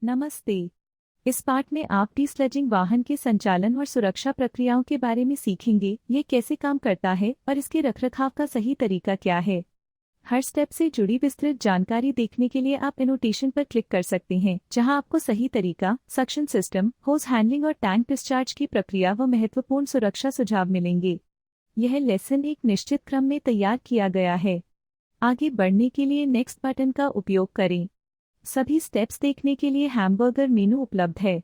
नमस्ते। इस पाठ में आप डी-स्लेजिंग वाहन के संचालन और सुरक्षा प्रक्रियाओं के बारे में सीखेंगे। ये कैसे काम करता है और इसके रखरखाव का सही तरीका क्या है। हर स्टेप से जुड़ी विस्तृत जानकारी देखने के लिए आप एनोटेशन पर क्लिक कर सकते हैं, जहां आपको सही तरीका, सक्शन सिस्टम, होज हैंडलिंग और टैंक डिस्चार्ज की प्रक्रिया व महत्वपूर्ण सुरक्षा सुझाव मिलेंगे। यह लेसन एक निश्चित क्रम में तैयार किया गया है। आगे बढ़ने के लिए नेक्स्ट बटन का उपयोग करें। सभी स्टेप्स देखने के लिए हैमबर्गर मेनू उपलब्ध है।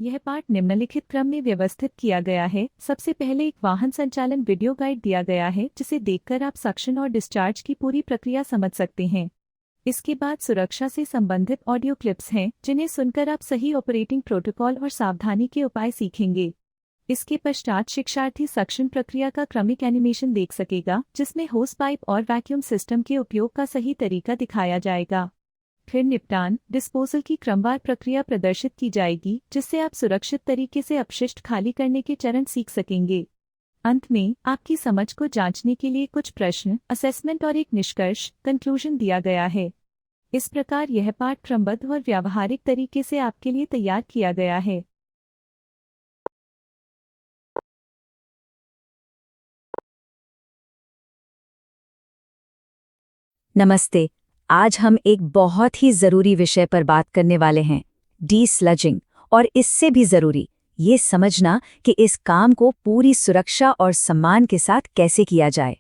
यह पाठ निम्नलिखित क्रम में व्यवस्थित किया गया है। सबसे पहले एक वाहन संचालन वीडियो गाइड दिया गया है, जिसे देखकर आप सक्शन और डिस्चार्ज की पूरी प्रक्रिया समझ सकते हैं। इसके बाद सुरक्षा से संबंधित ऑडियो क्लिप्स हैं, जिन्हें सुनकर आप सही ऑपरेटिंग प्रोटोकॉल और सावधानी के उपाय सीखेंगे। इसके पश्चात शिक्षार्थी सक्शन प्रक्रिया का क्रमिक एनिमेशन देख सकेगा, जिसमें होस पाइप और वैक्यूम सिस्टम के उपयोग का सही तरीका दिखाया जाएगा। फिर निपटान डिस्पोजल की क्रमवार प्रक्रिया प्रदर्शित की जाएगी, जिससे आप सुरक्षित तरीके से अपशिष्ट खाली करने के चरण सीख सकेंगे। अंत में आपकी समझ को जांचने के लिए कुछ प्रश्न, असेसमेंट और एक निष्कर्ष कंक्लूजन दिया गया है। इस प्रकार यह पाठ क्रमबद्ध और व्यावहारिक तरीके से आपके लिए तैयार किया गया है। नमस्ते। आज हम एक बहुत ही ज़रूरी विषय पर बात करने वाले हैं, डी-स्लजिंग। और इससे भी ज़रूरी ये समझना कि इस काम को पूरी सुरक्षा और सम्मान के साथ कैसे किया जाए।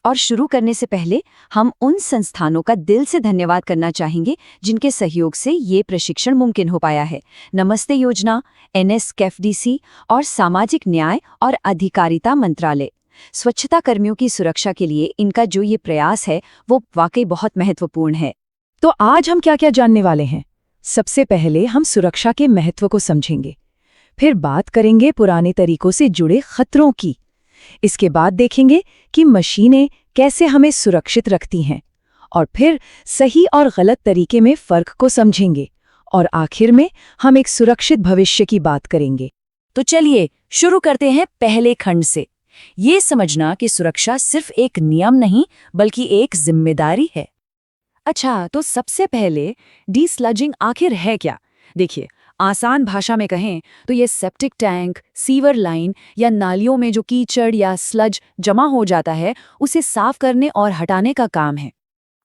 और शुरू करने से पहले हम उन संस्थानों का दिल से धन्यवाद करना चाहेंगे जिनके सहयोग से ये प्रशिक्षण मुमकिन हो पाया है। नमस्ते योजना, NSKFDC और सामाजिक न्याय और अधिकारिता मंत्रालय। स्वच्छता कर्मियों की सुरक्षा के लिए इनका जो ये प्रयास है वो वाकई बहुत महत्वपूर्ण है। तो आज हम क्या क्या जानने वाले हैं? सबसे पहले हम सुरक्षा के महत्व को समझेंगे, फिर बात करेंगे पुराने तरीकों से जुड़े खतरों की। इसके बाद देखेंगे कि मशीनें कैसे हमें सुरक्षित रखती हैं, और फिर सही और गलत तरीके में फर्क को समझेंगे। और आखिर में हम एक सुरक्षित भविष्य की बात करेंगे। तो चलिए शुरू करते हैं पहले खंड से। ये समझना कि सुरक्षा सिर्फ एक नियम नहीं बल्कि एक जिम्मेदारी है। अच्छा, तो सबसे पहले डी-स्लजिंग आखिर है क्या? देखिए, आसान भाषा में कहें तो ये सेप्टिक टैंक, सीवर लाइन या नालियों में जो कीचड़ या स्लज जमा हो जाता है, उसे साफ करने और हटाने का काम है।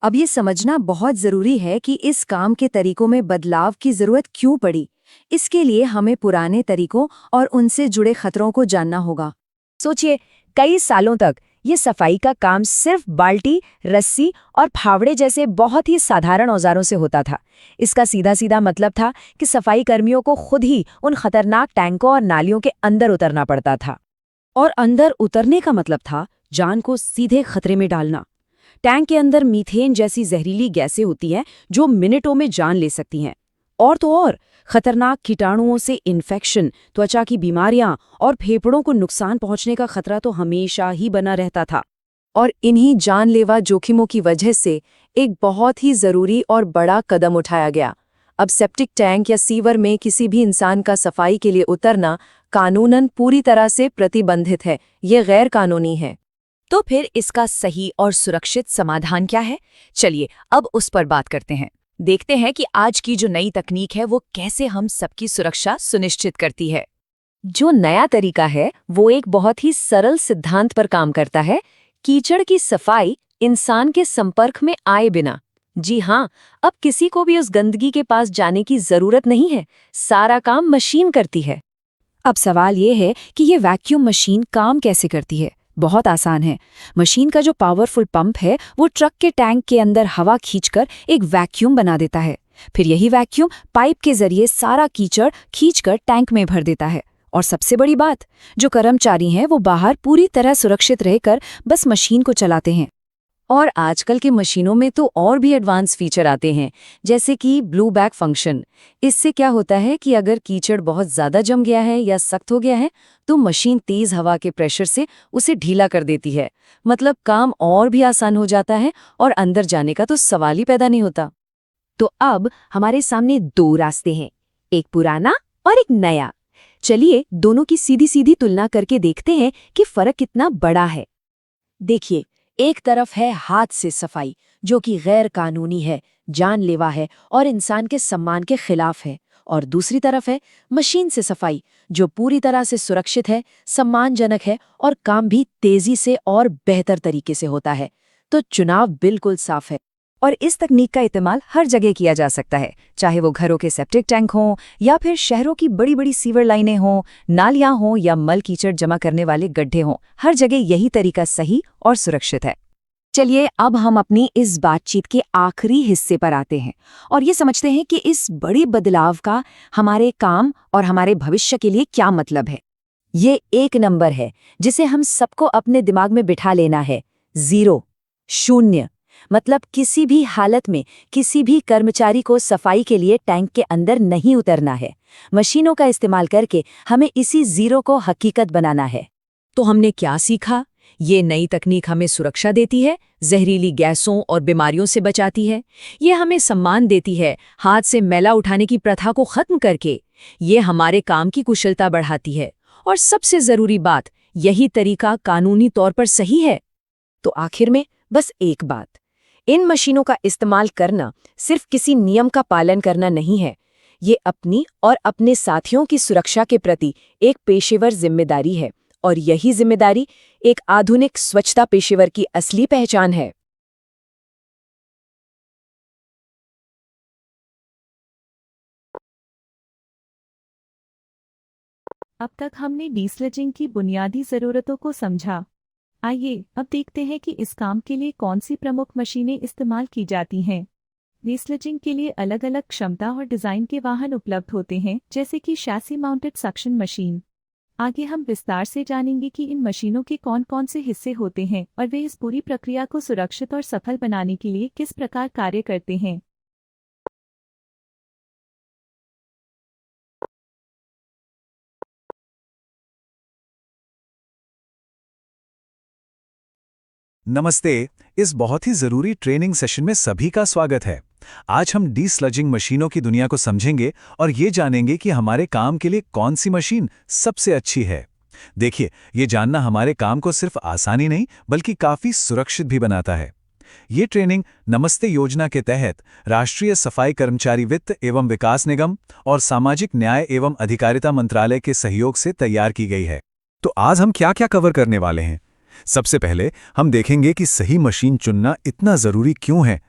अब ये समझना बहुत ज़रूरी है कि इस काम के तरीकों में बदलाव की ज़रूरत क्यों पड़ी। इसके लिए हमें पुराने तरीकों और उनसे जुड़े खतरों को जानना होगा। सोचिए, कई सालों तक ये सफाई का काम सिर्फ बाल्टी, रस्सी और फावड़े जैसे बहुत ही साधारण औजारों से होता था। इसका सीधा सीधा मतलब था कि सफाई कर्मियों को खुद ही उन खतरनाक टैंकों और नालियों के अंदर उतरना पड़ता था। और अंदर उतरने का मतलब था जान को सीधे खतरे में डालना। टैंक के अंदर मीथेन जैसी जहरीली गैसें होती हैं जो मिनटों में जान ले सकती हैं। और तो और खतरनाक कीटाणुओं से इन्फेक्शन, त्वचा की बीमारियां और फेफड़ों को नुकसान पहुंचने का खतरा तो हमेशा ही बना रहता था। और इन्हीं जानलेवा जोखिमों की वजह से एक बहुत ही ज़रूरी और बड़ा कदम उठाया गया। अब सेप्टिक टैंक या सीवर में किसी भी इंसान का सफाई के लिए उतरना कानूनन पूरी तरह से प्रतिबंधित है। ये गैर कानूनी है। तो फिर इसका सही और सुरक्षित समाधान क्या है? चलिए अब उस पर बात करते हैं। देखते हैं कि आज की जो नई तकनीक है वो कैसे हम सबकी सुरक्षा सुनिश्चित करती है। जो नया तरीका है वो एक बहुत ही सरल सिद्धांत पर काम करता है। कीचड़ की सफाई इंसान के संपर्क में आए बिना। जी हाँ, अब किसी को भी उस गंदगी के पास जाने की जरूरत नहीं है, सारा काम मशीन करती है। अब सवाल ये है कि ये वैक्यूम मशीन काम कैसे करती है। बहुत आसान है। मशीन का जो पावरफुल पंप है वो ट्रक के टैंक के अंदर हवा खींचकर एक वैक्यूम बना देता है। फिर यही वैक्यूम पाइप के जरिए सारा कीचड़ खींचकर टैंक में भर देता है। और सबसे बड़ी बात, जो कर्मचारी हैं वो बाहर पूरी तरह सुरक्षित रहकर बस मशीन को चलाते हैं। और आजकल के मशीनों में तो और भी एडवांस फीचर आते हैं, जैसे कि ब्लू बैक फंक्शन। इससे क्या होता है कि अगर कीचड़ बहुत ज्यादा जम गया है या सख्त हो गया है तो मशीन तेज हवा के प्रेशर से उसे ढीला कर देती है। मतलब काम और भी आसान हो जाता है और अंदर जाने का तो सवाल ही पैदा नहीं होता। तो अब हमारे सामने दो रास्ते हैं, एक पुराना और एक नया। चलिए दोनों की सीधी सीधी तुलना करके देखते हैं कि फर्क कितना बड़ा है। देखिए, एक तरफ है हाथ से सफाई, जो कि गैर कानूनी है, जानलेवा है और इंसान के सम्मान के खिलाफ है। और दूसरी तरफ है मशीन से सफाई, जो पूरी तरह से सुरक्षित है, सम्मानजनक है और काम भी तेजी से और बेहतर तरीके से होता है। तो चुनाव बिल्कुल साफ है। और इस तकनीक का इस्तेमाल हर जगह किया जा सकता है, चाहे वो घरों के सेप्टिक टैंक हों या फिर शहरों की बड़ी बड़ी सीवर लाइनें हों, नालियां हों या मल कीचड़ जमा करने वाले गड्ढे हों। हर जगह यही तरीका सही और सुरक्षित है। चलिए अब हम अपनी इस बातचीत के आखिरी हिस्से पर आते हैं और ये समझते हैं कि इस बड़े बदलाव का हमारे काम और हमारे भविष्य के लिए क्या मतलब है। ये एक नंबर है जिसे हम सबको अपने दिमाग में बिठा लेना है, 0, 0। मतलब किसी भी हालत में किसी भी कर्मचारी को सफाई के लिए टैंक के अंदर नहीं उतरना है। मशीनों का इस्तेमाल करके हमें इसी 0 को हकीकत बनाना है। तो हमने क्या सीखा? ये नई तकनीक हमें सुरक्षा देती है, जहरीली गैसों और बीमारियों से बचाती है। ये हमें सम्मान देती है, हाथ से मैला उठाने की प्रथा को खत्म करके। ये हमारे काम की कुशलता बढ़ाती है। और सबसे जरूरी बात, यही तरीका कानूनी तौर पर सही है। तो आखिर में बस एक बात, इन मशीनों का इस्तेमाल करना सिर्फ किसी नियम का पालन करना नहीं है। ये अपनी और अपने साथियों की सुरक्षा के प्रति एक पेशेवर जिम्मेदारी है। और यही जिम्मेदारी एक आधुनिक स्वच्छता पेशेवर की असली पहचान है। अब तक हमने डीस्लजिंग की बुनियादी ज़रूरतों को समझा। आइए अब देखते हैं कि इस काम के लिए कौन सी प्रमुख मशीनें इस्तेमाल की जाती हैं। डीस्लजिंग के लिए अलग अलग क्षमता और डिज़ाइन के वाहन उपलब्ध होते हैं, जैसे कि शैसी माउंटेड सक्शन मशीन। आगे हम विस्तार से जानेंगे कि इन मशीनों के कौन कौन से हिस्से होते हैं और वे इस पूरी प्रक्रिया को सुरक्षित और सफल बनाने के लिए किस प्रकार कार्य करते हैं। नमस्ते, इस बहुत ही ज़रूरी ट्रेनिंग सेशन में सभी का स्वागत है। आज हम डीस्लजिंग मशीनों की दुनिया को समझेंगे और ये जानेंगे कि हमारे काम के लिए कौन सी मशीन सबसे अच्छी है। देखिए, ये जानना हमारे काम को सिर्फ आसानी नहीं बल्कि काफ़ी सुरक्षित भी बनाता है। ये ट्रेनिंग नमस्ते योजना के तहत राष्ट्रीय सफाई कर्मचारी वित्त एवं विकास निगम और सामाजिक न्याय एवं अधिकारिता मंत्रालय के सहयोग से तैयार की गई है। तो आज हम क्या क्या कवर करने वाले हैं? सबसे पहले हम देखेंगे कि सही मशीन चुनना इतना ज़रूरी क्यों है।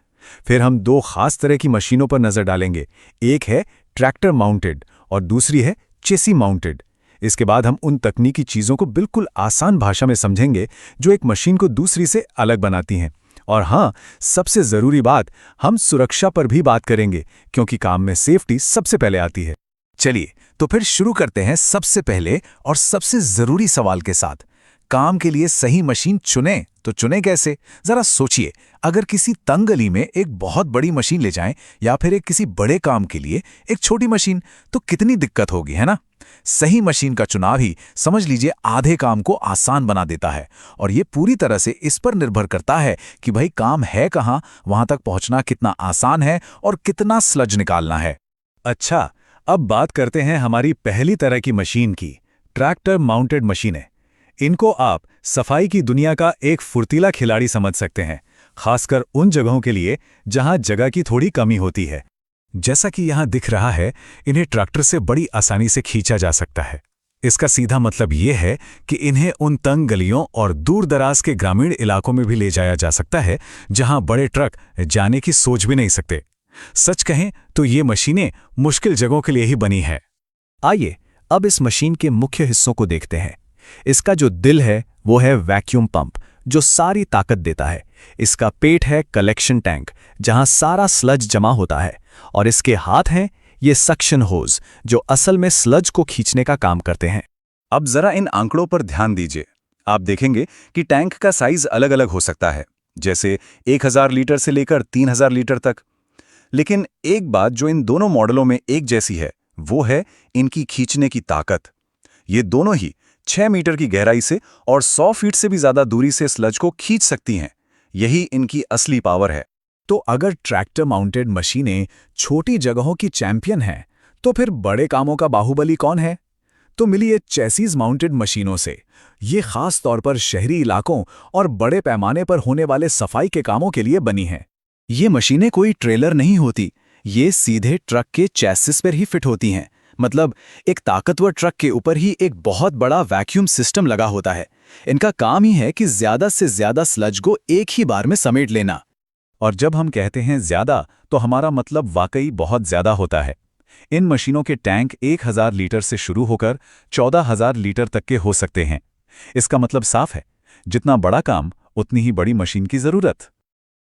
फिर हम दो खास तरह की मशीनों पर नज़र डालेंगे, एक है ट्रैक्टर माउंटेड और दूसरी है चेसी माउंटेड। इसके बाद हम उन तकनीकी चीज़ों को बिल्कुल आसान भाषा में समझेंगे जो एक मशीन को दूसरी से अलग बनाती हैं। और हाँ, सबसे ज़रूरी बात, हम सुरक्षा पर भी बात करेंगे क्योंकि काम में सेफ्टी सबसे पहले आती है। चलिए तो फिर शुरू करते हैं सबसे पहले और सबसे ज़रूरी सवाल के साथ। काम के लिए सही मशीन चुनें तो चुनें कैसे? जरा सोचिए, अगर किसी तंग गली में एक बहुत बड़ी मशीन ले जाएं या फिर किसी बड़े काम के लिए एक छोटी मशीन, तो कितनी दिक्कत होगी, है ना? सही मशीन का चुनाव ही समझ लीजिए आधे काम को आसान बना देता है। और ये पूरी तरह से इस पर निर्भर करता है कि भाई काम है कहाँ, वहां तक पहुंचना कितना आसान है और कितना स्लज निकालना है। अच्छा, अब बात करते हैं हमारी पहली तरह की मशीन की, ट्रैक्टर माउंटेड मशीनें। इनको आप सफाई की दुनिया का एक फुर्तीला खिलाड़ी समझ सकते हैं, खासकर उन जगहों के लिए जहां जगह की थोड़ी कमी होती है। जैसा कि यहां दिख रहा है, इन्हें ट्रैक्टर से बड़ी आसानी से खींचा जा सकता है। इसका सीधा मतलब ये है कि इन्हें उन तंग गलियों और दूर दराज के ग्रामीण इलाकों में भी ले जाया जा सकता है जहां बड़े ट्रक जाने की सोच भी नहीं सकते। सच कहें तो ये मशीनें मुश्किल जगहों के लिए ही बनी है। आइए अब इस मशीन के मुख्य हिस्सों को देखते हैं। इसका जो दिल है वो है वैक्यूम पंप, जो सारी ताकत देता है। इसका पेट है कलेक्शन टैंक, जहां सारा स्लज जमा होता है, और इसके हाथ हैं ये सक्शन होज, जो असल में स्लज को खींचने का काम करते हैं। अब जरा इन आंकड़ों पर ध्यान दीजिए। आप देखेंगे कि टैंक का साइज अलग अलग हो सकता है, जैसे 1000 लीटर से लेकर 3000 लीटर तक। लेकिन एक बात जो इन दोनों मॉडलों में एक जैसी है, वो है इनकी खींचने की ताकत। ये दोनों ही 6 मीटर की गहराई से और 100 फीट से भी ज्यादा दूरी से स्लज को खींच सकती हैं। यही इनकी असली पावर है। तो अगर ट्रैक्टर माउंटेड मशीनें छोटी जगहों की चैंपियन हैं, तो फिर बड़े कामों का बाहुबली कौन है? तो मिलिए चैसीज माउंटेड मशीनों से। ये खास तौर पर शहरी इलाकों और बड़े पैमाने पर होने वाले सफाई के कामों के लिए बनी हैं। ये मशीनें कोई ट्रेलर नहीं होती, ये सीधे ट्रक के चैसिस पर ही फिट होती हैं। मतलब एक ताकतवर ट्रक के ऊपर ही एक बहुत बड़ा वैक्यूम सिस्टम लगा होता है। इनका काम ही है कि ज्यादा से ज्यादा स्लज को एक ही बार में समेट लेना। और जब हम कहते हैं ज्यादा, तो हमारा मतलब वाकई बहुत ज्यादा होता है। इन मशीनों के टैंक 1000 लीटर से शुरू होकर 14000 लीटर तक के हो सकते हैं। इसका मतलब साफ है, जितना बड़ा काम उतनी ही बड़ी मशीन की जरूरत।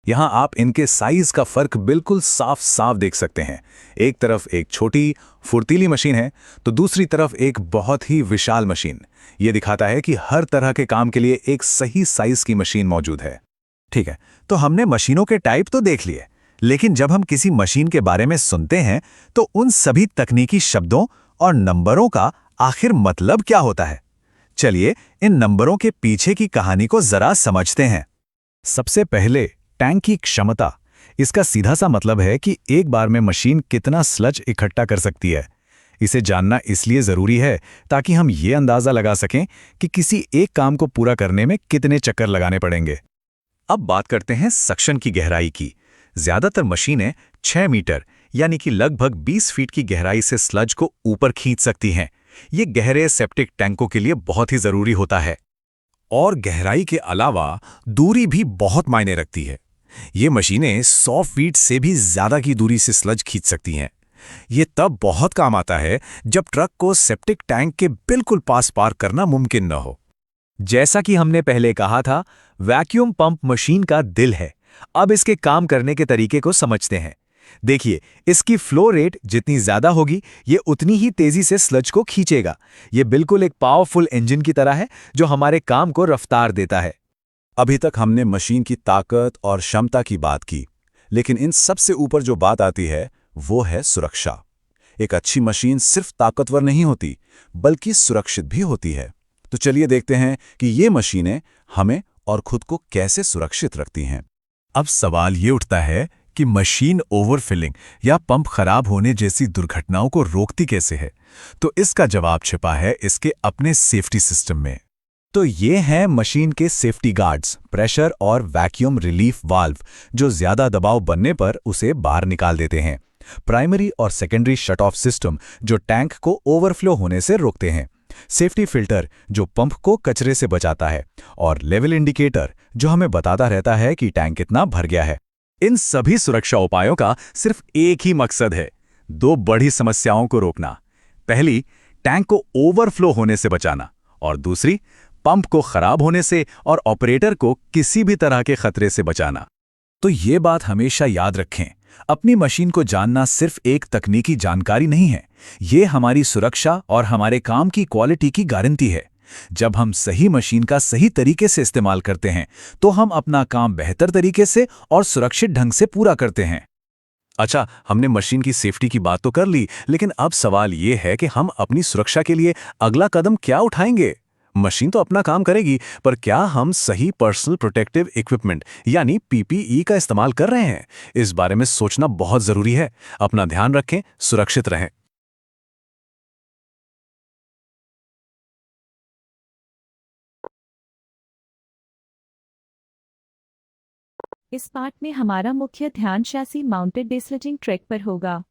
यहां आप इनके साइज का फर्क बिल्कुल साफ साफ देख सकते हैं। एक तरफ एक छोटी फुर्तीली मशीन है, तो दूसरी तरफ एक बहुत ही विशाल मशीन। यह दिखाता है कि हर तरह के काम के लिए एक सही साइज की मशीन मौजूद है। ठीक है, तो हमने मशीनों के टाइप तो देख लिए, लेकिन जब हम किसी मशीन के बारे में सुनते हैं तो उन सभी तकनीकी शब्दों और नंबरों का आखिर मतलब क्या होता है? चलिए इन नंबरों के पीछे की कहानी को जरा समझते हैं। सबसे पहले टैंक की क्षमता। इसका सीधा सा मतलब है कि एक बार में मशीन कितना स्लज इकट्ठा कर सकती है। इसे जानना इसलिए जरूरी है ताकि हम ये अंदाजा लगा सकें कि किसी एक काम को पूरा करने में कितने चक्कर लगाने पड़ेंगे। अब बात करते हैं सक्शन की गहराई की। ज्यादातर मशीनें 6 मीटर यानी कि लगभग 20 फीट की गहराई से स्लज को ऊपर खींच सकती हैं। ये गहरे सेप्टिक टैंकों के लिए बहुत ही जरूरी होता है। और गहराई के अलावा दूरी भी बहुत मायने रखती है। ये मशीनें 100 फीट से भी ज्यादा की दूरी से स्लज खींच सकती हैं। ये तब बहुत काम आता है जब ट्रक को सेप्टिक टैंक के बिल्कुल पास पार करना मुमकिन न हो। जैसा कि हमने पहले कहा था, वैक्यूम पंप मशीन का दिल है। अब इसके काम करने के तरीके को समझते हैं। देखिए, इसकी फ्लो रेट जितनी ज्यादा होगी, ये उतनी ही तेजी से स्लज को खींचेगा। ये बिल्कुल एक पावरफुल इंजन की तरह है जो हमारे काम को रफ्तार देता है। अभी तक हमने मशीन की ताकत और क्षमता की बात की, लेकिन इन सबसे ऊपर जो बात आती है वो है सुरक्षा। एक अच्छी मशीन सिर्फ ताकतवर नहीं होती, बल्कि सुरक्षित भी होती है। तो चलिए देखते हैं कि ये मशीनें हमें और खुद को कैसे सुरक्षित रखती हैं। अब सवाल ये उठता है कि मशीन ओवरफिलिंग या पंप खराब होने जैसी दुर्घटनाओं को रोकती कैसे है? तो इसका जवाब छिपा है इसके अपने सेफ्टी सिस्टम में। तो ये हैं मशीन के सेफ्टी गार्ड्स, प्रेशर और वैक्यूम रिलीफ वाल्व, जो ज्यादा दबाव बनने पर उसे बाहर निकाल देते हैं। प्राइमरी और सेकेंडरी शट ऑफ सिस्टम, जो टैंक को ओवरफ्लो होने से रोकते हैं। सेफ्टी फिल्टर, जो पंप को कचरे से बचाता है। और लेवल इंडिकेटर, जो हमें बताता रहता है कि टैंक कितना भर गया है। इन सभी सुरक्षा उपायों का सिर्फ एक ही मकसद है, 2 बड़ी समस्याओं को रोकना। पहली, टैंक को ओवरफ्लो होने से बचाना, और दूसरी, पंप को खराब होने से और ऑपरेटर को किसी भी तरह के खतरे से बचाना। तो ये बात हमेशा याद रखें, अपनी मशीन को जानना सिर्फ एक तकनीकी जानकारी नहीं है, ये हमारी सुरक्षा और हमारे काम की क्वालिटी की गारंटी है। जब हम सही मशीन का सही तरीके से इस्तेमाल करते हैं, तो हम अपना काम बेहतर तरीके से और सुरक्षित ढंग से पूरा करते हैं। अच्छा, हमने मशीन की सेफ्टी की बात तो कर ली, लेकिन अब सवाल ये है कि हम अपनी सुरक्षा के लिए अगला कदम क्या उठाएंगे? मशीन तो अपना काम करेगी, पर क्या हम सही पर्सनल प्रोटेक्टिव इक्विपमेंट यानी पीपीई का इस्तेमाल कर रहे हैं? इस बारे में सोचना बहुत जरूरी है। अपना ध्यान रखें, सुरक्षित रहें। इस पार्ट में हमारा मुख्य ध्यान चैसी माउंटेड डेस्लजिंग ट्रैक पर होगा।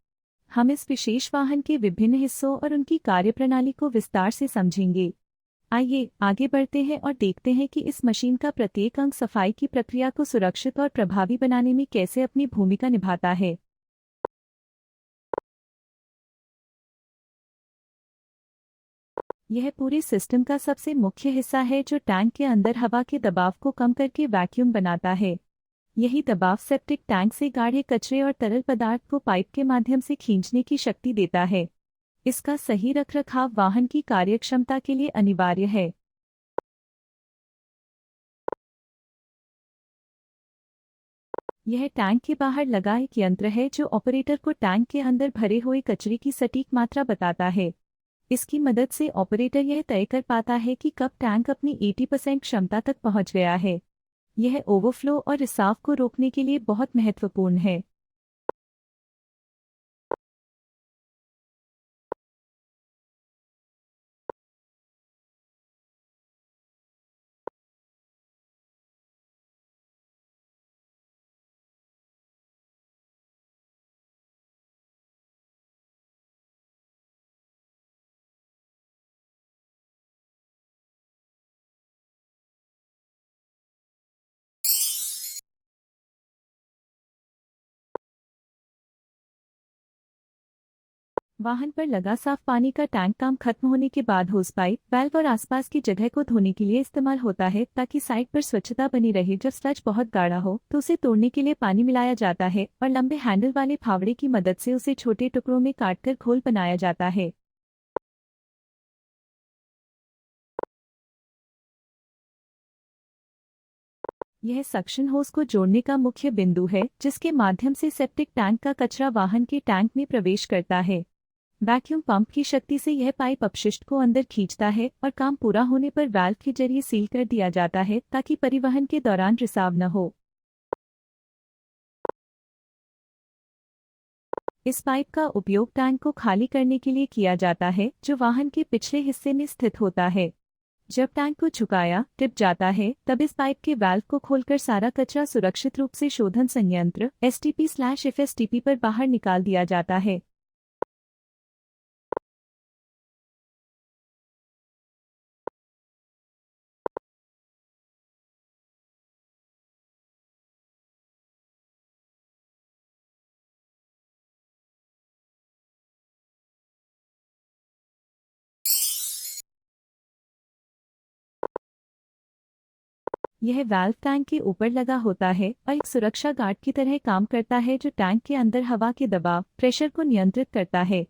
हम इस विशेष वाहन के विभिन्न हिस्सों और उनकी कार्यप्रणाली को विस्तार से समझेंगे। आइए आगे बढ़ते हैं और देखते हैं कि इस मशीन का प्रत्येक अंग सफाई की प्रक्रिया को सुरक्षित और प्रभावी बनाने में कैसे अपनी भूमिका निभाता है। यह पूरे सिस्टम का सबसे मुख्य हिस्सा है जो टैंक के अंदर हवा के दबाव को कम करके वैक्यूम बनाता है। यही दबाव सेप्टिक टैंक से गाढ़े कचरे और तरल पदार्थ को पाइप के माध्यम से खींचने की शक्ति देता है। इसका सही रखरखाव वाहन की कार्यक्षमता के लिए अनिवार्य है। यह टैंक के बाहर लगा एक यंत्र है जो ऑपरेटर को टैंक के अंदर भरे हुए कचरे की सटीक मात्रा बताता है। इसकी मदद से ऑपरेटर यह तय कर पाता है कि कब टैंक अपनी 80% क्षमता तक पहुंच गया है। यह ओवरफ्लो और रिसाव को रोकने के लिए बहुत महत्वपूर्ण है। वाहन पर लगा साफ पानी का टैंक काम खत्म होने के बाद होस पाइप, वाल्व और आसपास की जगह को धोने के लिए इस्तेमाल होता है ताकि साइड पर स्वच्छता बनी रहे। जब स्लज बहुत गाढ़ा हो तो उसे तोड़ने के लिए पानी मिलाया जाता है और लंबे हैंडल वाले फावड़े की मदद से उसे छोटे टुकड़ों में काटकर घोल बनाया जाता है। यह सक्शन होस को जोड़ने का मुख्य बिंदु है जिसके माध्यम से सेप्टिक टैंक का कचरा वाहन के टैंक में प्रवेश करता है। वैक्यूम पंप की शक्ति से यह पाइप अपशिष्ट को अंदर खींचता है और काम पूरा होने पर वाल्व के जरिए सील कर दिया जाता है ताकि परिवहन के दौरान रिसाव न हो। इस पाइप का उपयोग टैंक को खाली करने के लिए किया जाता है जो वाहन के पिछले हिस्से में स्थित होता है। जब टैंक को झुकाया टिप जाता है तब इस पाइप के वाल्व को खोलकर सारा कचरा सुरक्षित रूप से शोधन संयंत्र STP/FSTP पर बाहर निकाल दिया जाता है। यह वाल्व टैंक के ऊपर लगा होता है और एक सुरक्षा गार्ड की तरह काम करता है जो टैंक के अंदर हवा के दबाव प्रेशर को नियंत्रित करता है।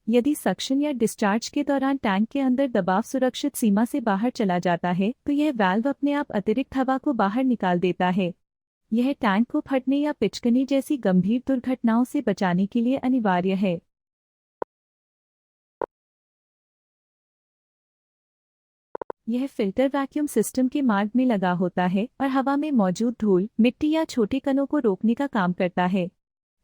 यदि सक्शन या डिस्चार्ज के दौरान टैंक के अंदर दबाव सुरक्षित सीमा से बाहर चला जाता है तो यह वाल्व अपने आप अतिरिक्त हवा को बाहर निकाल देता है। यह टैंक को फटने या पिचकनी जैसी गंभीर दुर्घटनाओं से बचाने के लिए अनिवार्य है। यह फिल्टर वैक्यूम सिस्टम के मार्ग में लगा होता है और हवा में मौजूद धूल, मिट्टी या छोटे कणों को रोकने का काम करता है।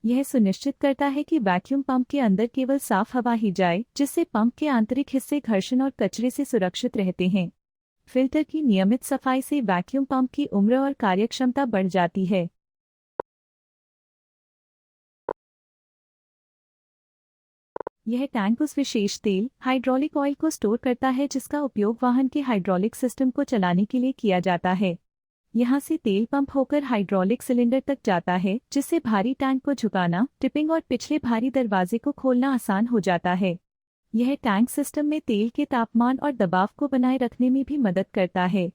यह सुनिश्चित करता है कि वैक्यूम पंप के अंदर केवल साफ हवा ही जाए, जिससे पंप के आंतरिक हिस्से घर्षण और कचरे से सुरक्षित रहते हैं। फिल्टर की नियमित सफाई से वैक्यूम पंप की उम्र और कार्यक्षमता बढ़ जाती है। यह टैंक उस विशेष तेल हाइड्रोलिक ऑयल को स्टोर करता है जिसका उपयोग वाहन के हाइड्रोलिक सिस्टम को चलाने के लिए किया जाता है। यहाँ से तेल पंप होकर हाइड्रोलिक सिलेंडर तक जाता है जिससे भारी टैंक को झुकाना, टिपिंग और पिछले भारी दरवाजे को खोलना आसान हो जाता है। यह टैंक सिस्टम में तेल के तापमान और दबाव को बनाए रखने में भी मदद करता है।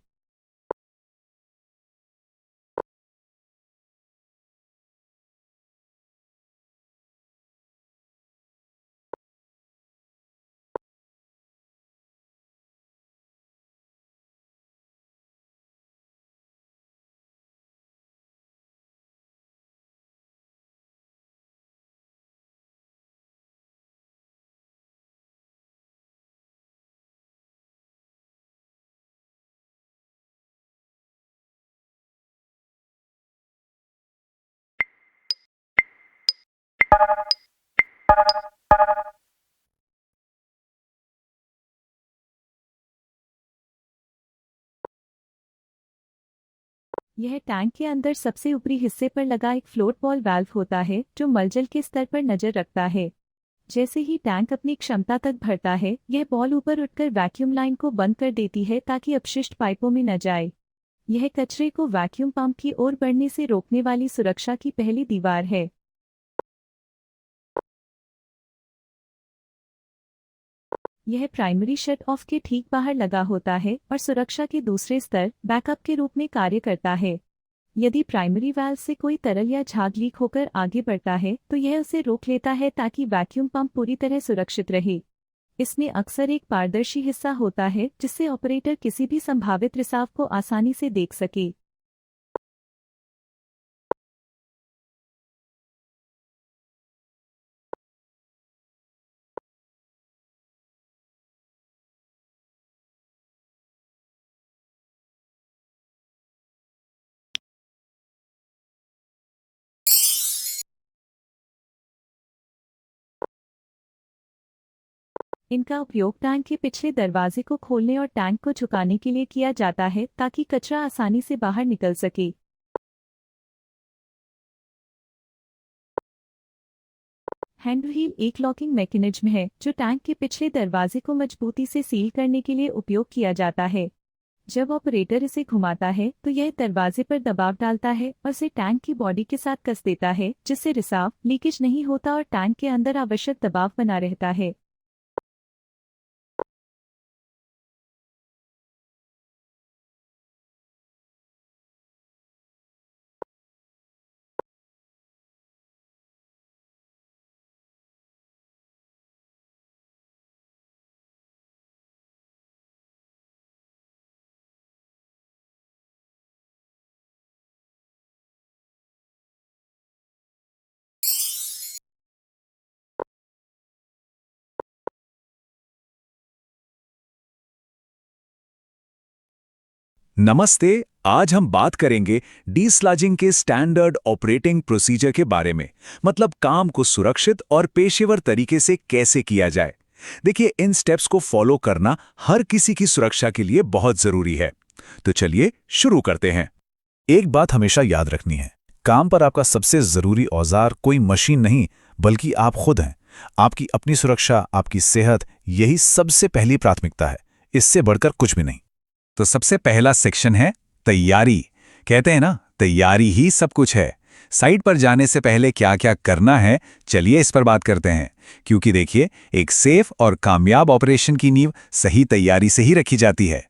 यह टैंक के अंदर सबसे ऊपरी हिस्से पर लगा एक फ्लोट बॉल वाल्व होता है जो मलजल के स्तर पर नजर रखता है। जैसे ही टैंक अपनी क्षमता तक भरता है, यह बॉल ऊपर उठकर वैक्यूम लाइन को बंद कर देती है ताकि अपशिष्ट पाइपों में न जाए। यह कचरे को वैक्यूम पंप की ओर बढ़ने से रोकने वाली सुरक्षा की पहली दीवार है। यह प्राइमरी शट ऑफ के ठीक बाहर लगा होता है और सुरक्षा के दूसरे स्तर बैकअप के रूप में कार्य करता है। यदि प्राइमरी वाल्व से कोई तरल या झाग लीक होकर आगे बढ़ता है तो यह उसे रोक लेता है ताकि वैक्यूम पंप पूरी तरह सुरक्षित रहे। इसमें अक्सर एक पारदर्शी हिस्सा होता है जिससे ऑपरेटर किसी भी संभावित रिसाव को आसानी से देख सके। इनका उपयोग टैंक के पिछले दरवाजे को खोलने और टैंक को झुकाने के लिए किया जाता है ताकि कचरा आसानी से बाहर निकल सके। हैंड व्हील एक लॉकिंग मैकेनिज्म है जो टैंक के पिछले दरवाजे को मजबूती से सील करने के लिए उपयोग किया जाता है। जब ऑपरेटर इसे घुमाता है तो यह दरवाजे पर दबाव डालता है और इसे टैंक की बॉडी के साथ कस देता है, जिससे रिसाव लीकेज नहीं होता और टैंक के अंदर आवश्यक दबाव बना रहता है। नमस्ते। आज हम बात करेंगे डीस्लजिंग के स्टैंडर्ड ऑपरेटिंग प्रोसीजर के बारे में, मतलब काम को सुरक्षित और पेशेवर तरीके से कैसे किया जाए। देखिए, इन स्टेप्स को फॉलो करना हर किसी की सुरक्षा के लिए बहुत जरूरी है। तो चलिए शुरू करते हैं। एक बात हमेशा याद रखनी है, काम पर आपका सबसे जरूरी औजार कोई मशीन नहीं बल्कि आप खुद हैं। आपकी अपनी सुरक्षा, आपकी सेहत, यही सबसे पहली प्राथमिकता है। इससे बढ़कर कुछ भी नहीं। तो सबसे पहला सेक्शन है तैयारी। कहते हैं ना, तैयारी ही सब कुछ है। साइट पर जाने से पहले क्या क्या करना है, चलिए इस पर बात करते हैं। क्योंकि देखिए, एक सेफ और कामयाब ऑपरेशन की नींव सही तैयारी से ही रखी जाती है।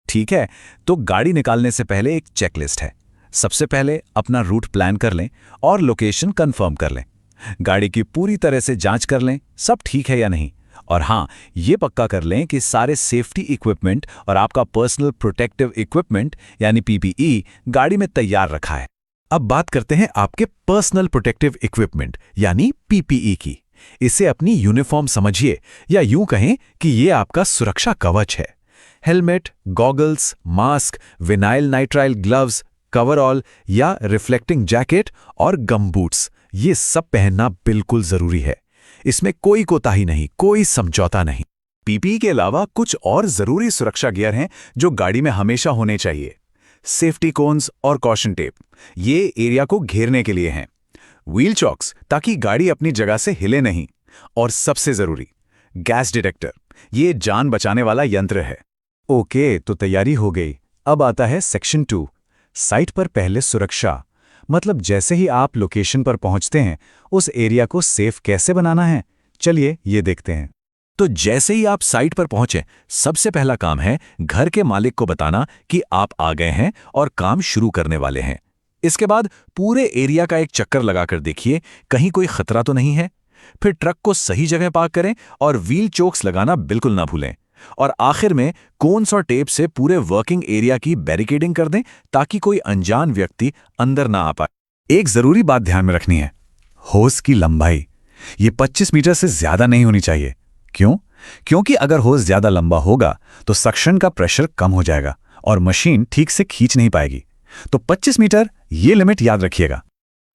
ठीक है, तो गाड़ी निकालने से पहले एक चेकलिस्ट है। सबसे पहले अपना रूट प्लान कर लें और लोकेशन कंफर्म कर लें। गाड़ी की पूरी तरह से जांच कर लें, सब ठीक है या नहीं। और हाँ, ये पक्का कर लें कि सारे सेफ्टी इक्विपमेंट और आपका पर्सनल प्रोटेक्टिव इक्विपमेंट यानी पीपीई गाड़ी में तैयार रखा है। अब बात करते हैं आपके पर्सनल प्रोटेक्टिव इक्विपमेंट यानी पीपीई की। इसे अपनी यूनिफॉर्म समझिए, या यूं कहें कि ये आपका सुरक्षा कवच है। Helmet, goggles, mask, vinyl nitrile gloves, coverall या रिफ्लेक्टिंग जैकेट और गम बूट्स, ये सब पहनना बिल्कुल जरूरी है। इसमें कोई कोताही नहीं, कोई समझौता नहीं। पीपीई के अलावा कुछ और जरूरी सुरक्षा गियर हैं जो गाड़ी में हमेशा होने चाहिए। सेफ्टी कोन्स और कॉशन टेप, ये एरिया को घेरने के लिए हैं। व्हील चॉक्स, ताकि गाड़ी अपनी जगह से हिले नहीं। और सबसे जरूरी, गैस डिटेक्टर, ये जान बचाने वाला यंत्र है। ओके, तो तैयारी हो गई। अब आता है सेक्शन 2, साइट पर पहले सुरक्षा। मतलब जैसे ही आप लोकेशन पर पहुंचते हैं, उस एरिया को सेफ कैसे बनाना है, चलिए ये देखते हैं। तो जैसे ही आप साइट पर पहुंचे, सबसे पहला काम है घर के मालिक को बताना कि आप आ गए हैं और काम शुरू करने वाले हैं। इसके बाद पूरे एरिया का एक चक्कर लगाकर देखिए कहीं कोई खतरा तो नहीं है। फिर ट्रक को सही जगह पार्क करें और व्हील चोक्स लगाना बिल्कुल ना भूलें। और आखिर में कोन्स और टेप से पूरे वर्किंग एरिया की बैरिकेडिंग कर दें ताकि कोई अनजान व्यक्ति अंदर ना आ पाए। एक जरूरी बात ध्यान में रखनी है, होस की लंबाई ये 25 मीटर से ज्यादा नहीं होनी चाहिए। क्यों? क्योंकि अगर होस ज्यादा लंबा होगा तो सक्शन का प्रेशर कम हो जाएगा और मशीन ठीक से खींच नहीं पाएगी। तो 25 मीटर ये लिमिट याद रखिएगा।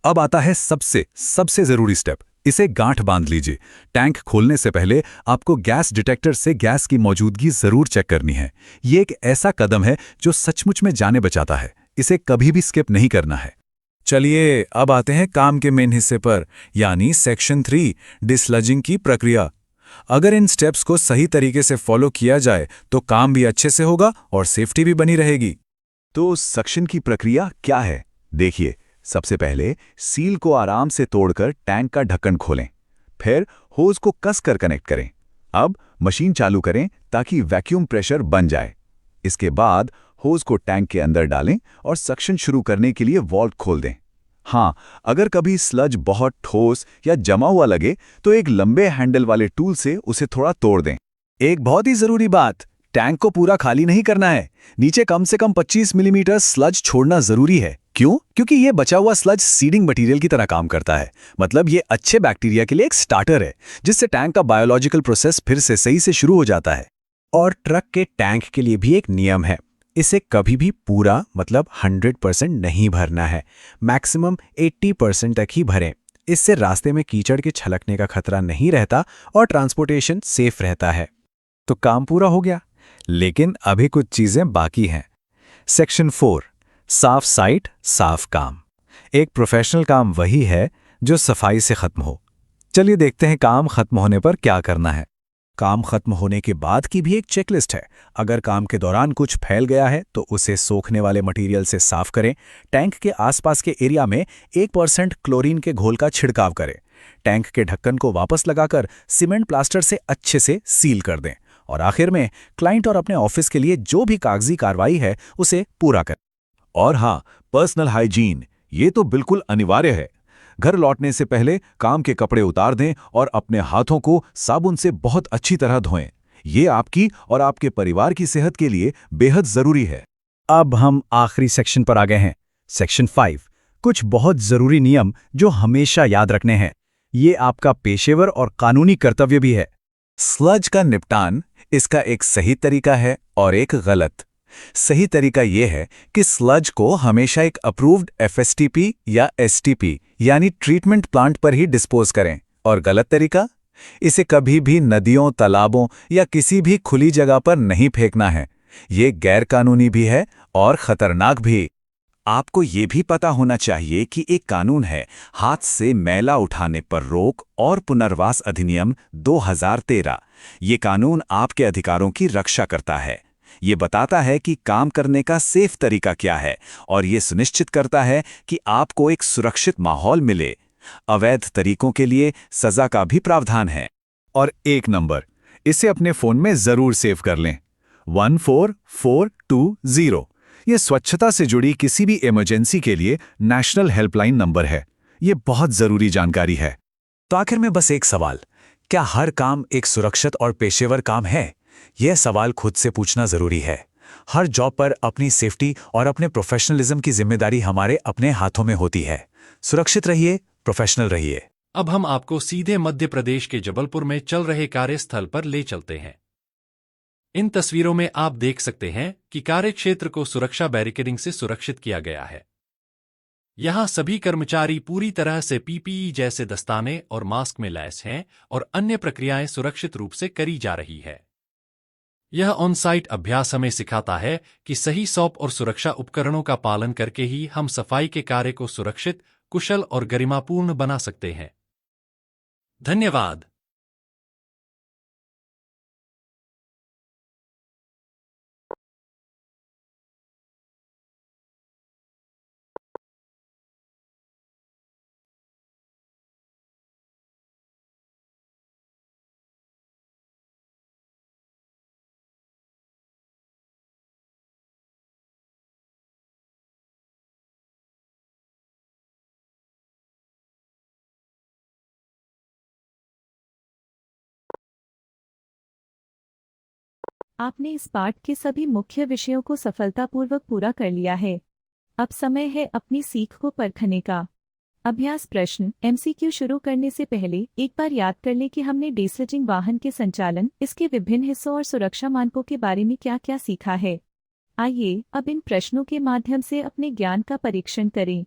अब आता है सबसे जरूरी स्टेप, इसे गांठ बांध लीजिए। टैंक खोलने से पहले आपको गैस डिटेक्टर से गैस की मौजूदगी जरूर चेक करनी है। ये एक ऐसा कदम है जो सचमुच में जानें बचाता है। इसे कभी भी स्किप नहीं करना है। चलिए अब आते हैं काम के मेन हिस्से पर, यानी सेक्शन 3, डिस्लजिंग की प्रक्रिया। अगर इन स्टेप्स को सही तरीके से फॉलो किया जाए तो काम भी अच्छे से होगा और सेफ्टी भी बनी रहेगी। तो सक्शन की प्रक्रिया क्या है? देखिए, सबसे पहले सील को आराम से तोड़कर टैंक का ढक्कन खोलें। फिर होज को कसकर कनेक्ट करें। अब मशीन चालू करें ताकि वैक्यूम प्रेशर बन जाए। इसके बाद होज को टैंक के अंदर डालें और सक्शन शुरू करने के लिए वॉल्व खोल दें। हाँ, अगर कभी स्लज बहुत ठोस या जमा हुआ लगे तो एक लंबे हैंडल वाले टूल से उसे थोड़ा तोड़ दें। एक बहुत ही जरूरी बात, टैंक को पूरा खाली नहीं करना है। नीचे कम से कम 25 मिलीमीटर स्लज छोड़ना जरूरी है। क्यों? क्योंकि ये बचा हुआ स्लज सीडिंग मटेरियल की तरह काम करता है। मतलब ये अच्छे बैक्टीरिया के लिए एक स्टार्टर है, जिससे टैंक का बायोलॉजिकल प्रोसेस फिर से सही से शुरू हो जाता है। और ट्रक के टैंक के लिए भी एक नियम है। इसे कभी भी पूरा मतलब 100% नहीं भरना है। मैक्सिमम 80% तक ही भरें। इससे रास्ते में कीचड़ के छलकने का खतरा नहीं रहता और ट्रांसपोर्टेशन सेफ रहता है। तो काम पूरा हो गया, लेकिन अभी कुछ चीजें बाकी हैं। सेक्शन 4, साफ साइट, साफ काम। एक प्रोफेशनल काम वही है जो सफाई से खत्म हो। चलिए देखते हैं काम खत्म होने पर क्या करना है। काम खत्म होने के बाद की भी एक चेकलिस्ट है। अगर काम के दौरान कुछ फैल गया है तो उसे सोखने वाले मटेरियल से साफ करें। टैंक के आसपास के एरिया में 1% क्लोरीन के घोल का छिड़काव करें। टैंक के ढक्कन को वापस लगाकर सीमेंट प्लास्टर से अच्छे से सील कर दें। और आखिर में क्लाइंट और अपने ऑफिस के लिए जो भी कागजी कार्रवाई है उसे पूरा करें। और हाँ, पर्सनल हाइजीन, ये तो बिल्कुल अनिवार्य है। घर लौटने से पहले काम के कपड़े उतार दें और अपने हाथों को साबुन से बहुत अच्छी तरह धोएं। ये आपकी और आपके परिवार की सेहत के लिए बेहद जरूरी है। अब हम आखिरी सेक्शन पर आ गए हैं, सेक्शन 5, कुछ बहुत जरूरी नियम जो हमेशा याद रखने हैं। ये आपका पेशेवर और कानूनी कर्तव्य भी है। स्लज का निपटान, इसका एक सही तरीका है और एक गलत। सही तरीका यह है कि स्लज को हमेशा एक अप्रूव्ड एफएसटीपी या एसटीपी यानी ट्रीटमेंट प्लांट पर ही डिस्पोज करें। और गलत तरीका, इसे कभी भी नदियों, तालाबों या किसी भी खुली जगह पर नहीं फेंकना है। ये गैरकानूनी भी है और खतरनाक भी। आपको ये भी पता होना चाहिए कि एक कानून है, हाथ से मैला उठाने पर रोक और पुनर्वास अधिनियम 2013। ये कानून आपके अधिकारों की रक्षा करता है। ये बताता है कि काम करने का सेफ तरीका क्या है और ये सुनिश्चित करता है कि आपको एक सुरक्षित माहौल मिले। अवैध तरीकों के लिए सजा का भी प्रावधान है। और एक नंबर, इसे अपने फोन में जरूर सेव कर लें, 14420। ये स्वच्छता से जुड़ी किसी भी इमरजेंसी के लिए नेशनल हेल्पलाइन नंबर है। ये बहुत जरूरी जानकारी है। तो आखिर में बस एक सवाल, क्या हर काम एक सुरक्षित और पेशेवर काम है? यह सवाल खुद से पूछना जरूरी है। हर जॉब पर अपनी सेफ्टी और अपने प्रोफेशनलिज्म की जिम्मेदारी हमारे अपने हाथों में होती है। सुरक्षित रहिए, प्रोफेशनल रहिए। अब हम आपको सीधे मध्य प्रदेश के जबलपुर में चल रहे कार्यस्थल पर ले चलते हैं। इन तस्वीरों में आप देख सकते हैं कि कार्यक्षेत्र को सुरक्षा बैरिकेडिंग से सुरक्षित किया गया है। यहां सभी कर्मचारी पूरी तरह से पीपीई जैसे दस्ताने और मास्क में लैस हैं और अन्य प्रक्रियाएं सुरक्षित रूप से करी जा रही है। यह ऑन साइट अभ्यास हमें सिखाता है कि सही सौंप और सुरक्षा उपकरणों का पालन करके ही हम सफाई के कार्य को सुरक्षित, कुशल और गरिमापूर्ण बना सकते हैं। धन्यवाद। आपने इस पाठ के सभी मुख्य विषयों को सफलतापूर्वक पूरा कर लिया है। अब समय है अपनी सीख को परखने का। अभ्यास प्रश्न एमसीक्यू शुरू करने से पहले एक बार याद कर लें कि हमने डीस्लजिंग वाहन के संचालन, इसके विभिन्न हिस्सों और सुरक्षा मानकों के बारे में क्या क्या सीखा है। आइए अब इन प्रश्नों के माध्यम से अपने ज्ञान का परीक्षण करें।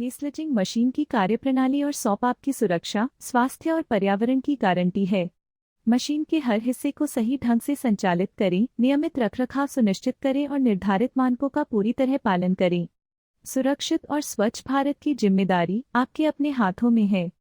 डीस्लजिंग मशीन की कार्यप्रणाली और सॉप आपकी सुरक्षा, स्वास्थ्य और पर्यावरण की गारंटी है। मशीन के हर हिस्से को सही ढंग से संचालित करें, नियमित रखरखाव सुनिश्चित करें और निर्धारित मानकों का पूरी तरह पालन करें। सुरक्षित और स्वच्छ भारत की जिम्मेदारी आपके अपने हाथों में है।